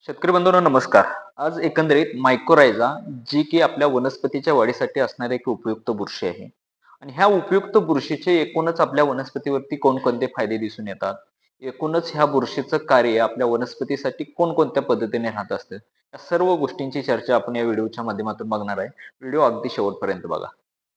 शेतकरी बंधूंनो नमस्कार. आज एकंदरीत मायकोरायझा जी की आपल्या वनस्पतीच्या वाढीसाठी असणारी एक उपयुक्त बुरशी आहे. आणि ह्या उपयुक्त बुरशीचे एकूणच आपल्या वनस्पतीवरती कोणकोणते फायदे दिसून येतात. एकूणच ह्या बुरशीचं कार्य आपल्या वनस्पतीसाठी कोणकोणत्या पद्धतीने राहत असतं. या सर्व गोष्टींची चर्चा आपण या व्हिडिओच्या माध्यमातून बघणार आहे. व्हिडिओ अगदी शेवटपर्यंत बघा.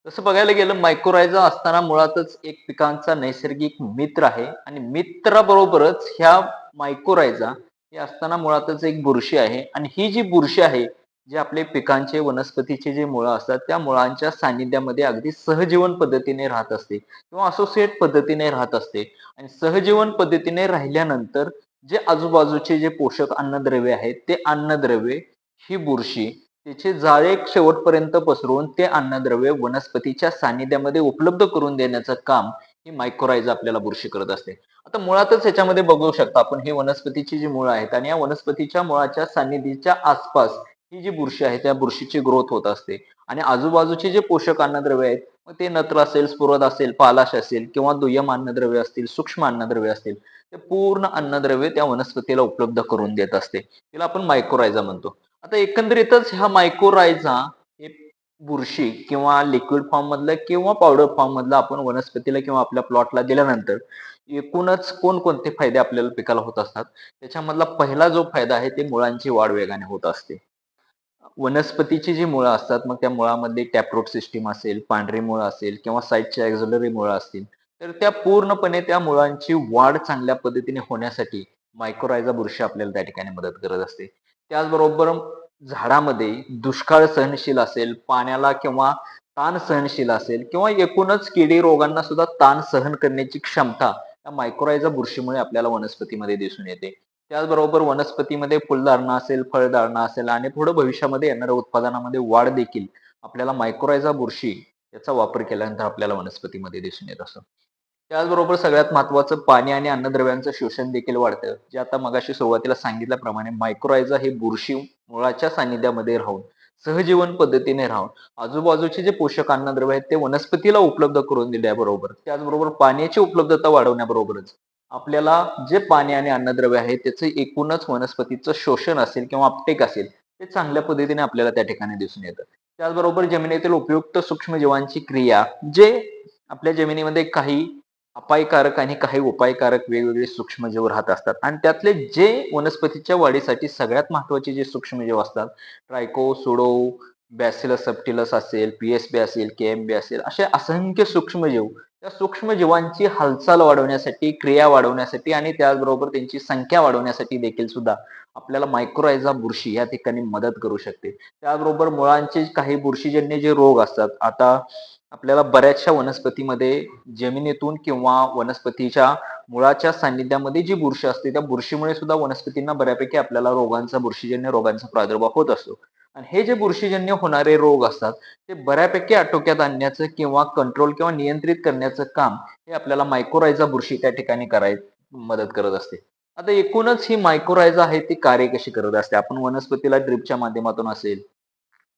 तसं बघायला गेलं मायक्रोरायझा असताना मुळातच एक पिकांचा नैसर्गिक मित्र आहे आणि मित्राबरोबरच ह्या मायक्रोरायझा हे असताना मुळातच एक बुरशी आहे आणि ही जी बुरशी आहे, जे आपले पिकांचे, वनस्पतीचे जे मुळं असतात, त्या मुळांच्या सानिध्यामध्ये अगदी सहजीवन पद्धतीने राहत असते किंवा असोसिएट पद्धतीने राहत असते आणि सहजीवन पद्धतीने राहिल्यानंतर जे आजूबाजूचे जे पोषक अन्नद्रव्ये आहेत, ते अन्नद्रव्ये ही बुरशी त्याचे जाळे शेवटपर्यंत पसरवून ते अन्नद्रव्ये वनस्पतीच्या सानिध्यामध्ये उपलब्ध करून देण्याचं काम ही मायक्रोरायझा आपल्याला बुरशी करत असते. आता मुळातच याच्यामध्ये बघू शकता आपण ही वनस्पतीची जी मुळं आहेत आणि या वनस्पतीच्या मुळाच्या सानिध्याच्या आसपास ही जी बुरशी आहे त्या बुरशीची ग्रोथ होत असते आणि आजूबाजूचे जे पोषक अन्नद्रव्य आहेत मग ते नत्र असेल, स्फुरद असेल, पालाश असेल किंवा दुय्यम अन्नद्रव्य असतील, सूक्ष्म अन्नद्रव्य असतील, ते पूर्ण अन्नद्रव्य त्या वनस्पतीला उपलब्ध करून देत असते. तिला आपण मायक्रोरायझा म्हणतो. आता एकंदरीतच ह्या मायक्रोरायझा हे बुरशी किंवा लिक्विड फॉर्म मधलं किंवा पावडर फॉर्म मधलं आपण वनस्पतीला किंवा आपल्या प्लॉटला दिल्यानंतर एकूणच कोणकोणते फायदे आपल्याला पिकाला होत असतात. त्याच्यामधला पहिला जो फायदा आहे ते मुळांची वाढ वेगाने होत असते. वनस्पतीची जी मुळं असतात, मग त्या मुळामध्ये टॅपरूट सिस्टीम असेल, पांढरी मुळं असेल किंवा साईडच्या एक्झिलरी मुळं असतील, तर त्या पूर्णपणे त्या मुळांची वाढ चांगल्या पद्धतीने होण्यासाठी मायक्रोरायझा बुरशी आपल्याला त्या ठिकाणी मदत करत असते. त्याचबरोबर झाडामध्ये दुष्काळ सहनशील असेल, पाण्याला किंवा ताण सहनशील असेल किंवा एकूणच किडी रोगांना सुद्धा ताण सहन करण्याची क्षमता त्या मायक्रोरायझा बुरशीमुळे आपल्याला वनस्पतीमध्ये दिसून येते. त्याचबरोबर वनस्पतीमध्ये फुलधारणा असेल, फळधारणा असेल आणि पुढे भविष्यामध्ये येणाऱ्या उत्पादनामध्ये वाढ देखील आपल्याला मायक्रोरायझा बुरशी याचा वापर केल्यानंतर आपल्याला वनस्पतीमध्ये दिसून येत असतो. त्याचबरोबर सगळ्यात महत्त्वाचं पाणी आणि अन्नद्रव्यांचं शोषण देखील वाढतं. जे आता मगाशी सुरुवातीला सांगितल्याप्रमाणे मायक्रोरायझा हे बुरशी मुळाच्या सानिध्यामध्ये राहून, सहजीवन पद्धतीने राहून, आजूबाजूचे जे पोषक अन्नद्रव्य आहेत ते वनस्पतीला उपलब्ध करून दिल्याबरोबर, त्याचबरोबर पाण्याची उपलब्धता वाढवण्याबरोबरच आपल्याला जे पाणी आणि अन्नद्रव्य आहे त्याचं एकूणच वनस्पतीचं शोषण असेल किंवा अपटेक असेल, ते चांगल्या पद्धतीने आपल्याला त्या ठिकाणी दिसून येतं. त्याचबरोबर जमिनीतील उपयुक्त सूक्ष्मजीवांची क्रिया, जे आपल्या जमिनीमध्ये काही अपायकारक आणि काही उपायकारक वेगवेगळे सूक्ष्मजीव राहत असतात आणि त्यातले जे वनस्पतीच्या वाढीसाठी सगळ्यात महत्वाचे जे सूक्ष्मजीव असतात, ट्रायको, सुडो, बॅसिलस सबटिलस असेल, पीएसबी असेल, केएमबी असेल, असे असंख्य सूक्ष्मजीव त्या सूक्ष्मजीवांची हालचाल वाढवण्यासाठी, क्रिया वाढवण्यासाठी आणि त्याचबरोबर त्यांची संख्या वाढवण्यासाठी देखील सुद्धा आपल्याला मायक्रोरायझा बुरशी या ठिकाणी मदत करू शकते. त्याचबरोबर मुळांचे काही बुरशीजन्य जे रोग असतात, आता आपल्याला बऱ्याचशा वनस्पतीमध्ये जमिनीतून किंवा वनस्पतीच्या मुळाच्या सानिध्यामध्ये जी बुरशी असते, त्या बुरशीमुळे सुद्धा वनस्पतींना बऱ्यापैकी आपल्याला बुरशीजन्य रोगांचा प्रादुर्भाव होत असतो. आणि हे जे बुरशीजन्य होणारे रोग असतात, ते बऱ्यापैकी आटोक्यात आणण्याचं किंवा कंट्रोल किंवा नियंत्रित करण्याचं काम हे आपल्याला मायक्रोरायझा बुरशी त्या ठिकाणी मदत करत असते. आता एकूणच ही मायक्रोरायझा आहे ती कार्य कशी करत असते. आपण वनस्पतीला ड्रिपच्या माध्यमातून असेल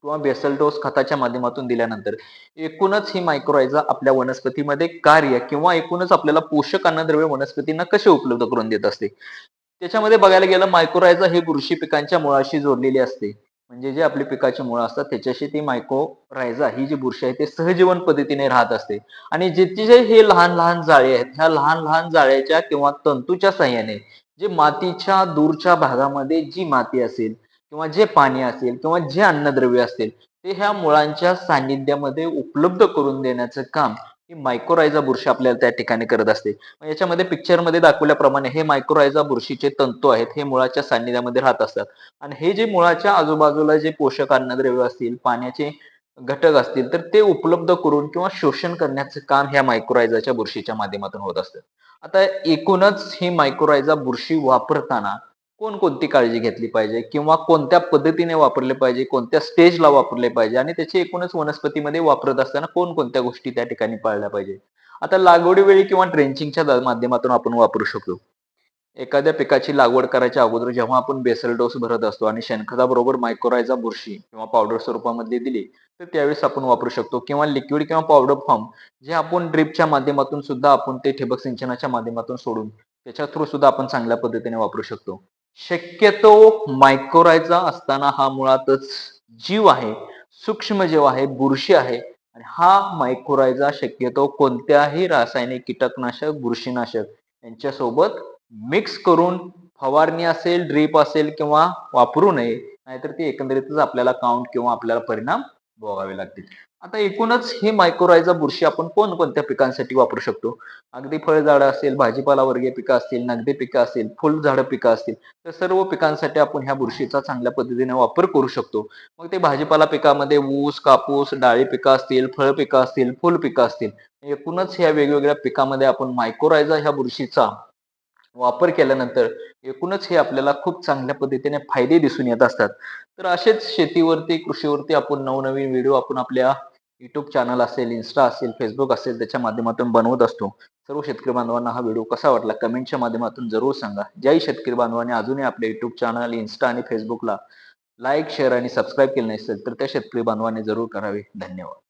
किंवा बेसल डोस खताच्या माध्यमातून दिल्यानंतर एकूणच ही मायक्रोरायझा आपल्या वनस्पतीमध्ये कार्य किंवा एकूणच आपल्याला पोषक अन्नद्रव्य वनस्पतींना कसे उपलब्ध करून देत असते. त्याच्यामध्ये बघायला गेलं मायक्रोरायझा ही बुरशी पिकांच्या मुळाशी जोडलेली असते. म्हणजे जे आपली पिकाची मुळं असतात त्याच्याशी ती मायक्रोरायझा ही जी बुरशी आहे ते सहजीवन पद्धतीने राहत असते आणि जिथे हे लहान लहान जाळे आहेत, ह्या लहान लहान जाळ्याच्या किंवा तंतूच्या साहाय्याने जे मातीच्या दूरच्या भागामध्ये जी माती असेल किंवा जे पाणी असेल किंवा जे अन्नद्रव्य असतील, ते ह्या मुळांच्या सानिध्यामध्ये उपलब्ध करून देण्याचं काम ही मायक्रोरायझा बुरशी आपल्याला त्या ठिकाणी करत असते. याच्यामध्ये पिक्चरमध्ये दाखवल्याप्रमाणे हे मायक्रोरायझा बुरशीचे तंतू आहेत, हे मुळाच्या सानिध्यामध्ये राहत असतात आणि हे जे मुळाच्या आजूबाजूला जे पोषक अन्नद्रव्य असतील, पाण्याचे घटक असतील, तर ते उपलब्ध करून किंवा शोषण करण्याचं काम ह्या मायक्रोरायझाच्या बुरशीच्या माध्यमातून होत असतं. आता एकूणच ही मायक्रोरायझा बुरशी वापरताना कोणकोणती काळजी घेतली पाहिजे किंवा कोणत्या पद्धतीने वापरले पाहिजे, कोणत्या स्टेजला वापरले पाहिजे आणि त्याची एकूणच वनस्पतीमध्ये वापरत असताना कोणकोणत्या गोष्टी त्या ठिकाणी पाळल्या पाहिजे. आता लागवडीवेळी किंवा ट्रेंचिंगच्या माध्यमातून आपण वापरू शकतो. एखाद्या पिकाची लागवड करायच्या अगोदर जेव्हा आपण बेसल डोस भरत असतो आणि शेणखताबरोबर मायक्रोरायझा बुरशी किंवा पावडर स्वरूपामध्ये दिली, तर त्यावेळेस आपण वापरू शकतो किंवा लिक्विड किंवा पावडर फॉर्म जे आपण ड्रिपच्या माध्यमातून सुद्धा आपण ते ठिबक सिंचनाच्या माध्यमातून सोडून त्याच्या थ्रू सुद्धा आपण चांगल्या पद्धतीने वापरू शकतो. शक्यतो मायक्रोरायझा असताना हा मुळातच जीव आहे, सूक्ष्मजीव आहे, बुरशी आहे आणि हा मायक्रोरायझा शक्यतो कोणत्याही रासायनिक कीटकनाशक, बुरशीनाशक यांच्यासोबत मिक्स करून फवारणी असेल, ड्रीप असेल किंवा वापरू नये. नाहीतर ती एकंदरीतच आपल्याला काउंट किंवा आपल्याला परिणाम भोगावे लागतील. आता एकूणच ही मायक्रोरायझा बुरशी आपण कोणकोणत्या पिकांसाठी वापरू शकतो? अगदी फळझाडं असेल, भाजीपाला वर्गीय पिकं असतील, नगदी पिकं असतील, फुलझाडं पिकं असतील, तर सर्व पिकांसाठी आपण ह्या बुरशीचा चांगल्या पद्धतीने वापर करू शकतो. मग ते भाजीपाला पिकामध्ये ऊस, कापूस, डाळी पिकं असतील, फळ पिकं असतील, फुल पिकं असतील. एकूणच ह्या वेगवेगळ्या पिकामध्ये आपण मायक्रोरायझा ह्या बुरशीचा वापर केल्यानंतर एकूणच हे आपल्याला खूप चांगल्या पद्धतीने फायदे दिसून येत असतात. तर असेच शेतीवरती, कृषीवरती आपण नवनवीन व्हिडिओ आपण आपल्या YouTube चॅनल असेल, Insta असेल, Facebook असेल त्याच्या माध्यमातून बनवत असतो. सर्व शेतकरी बांधवांना हा व्हिडिओ कसा वाटला कमेंटच्या माध्यमातून जरूर सांगा. ज्याही शेतकरी बांधवांनी अजूनही आपल्या YouTube चॅनल, Insta आणि Facebookला लाईक, शेअर आणि सबस्क्राईब केले नसेल तर त्या शेतकरी बांधवांनी जरूर करावे. धन्यवाद.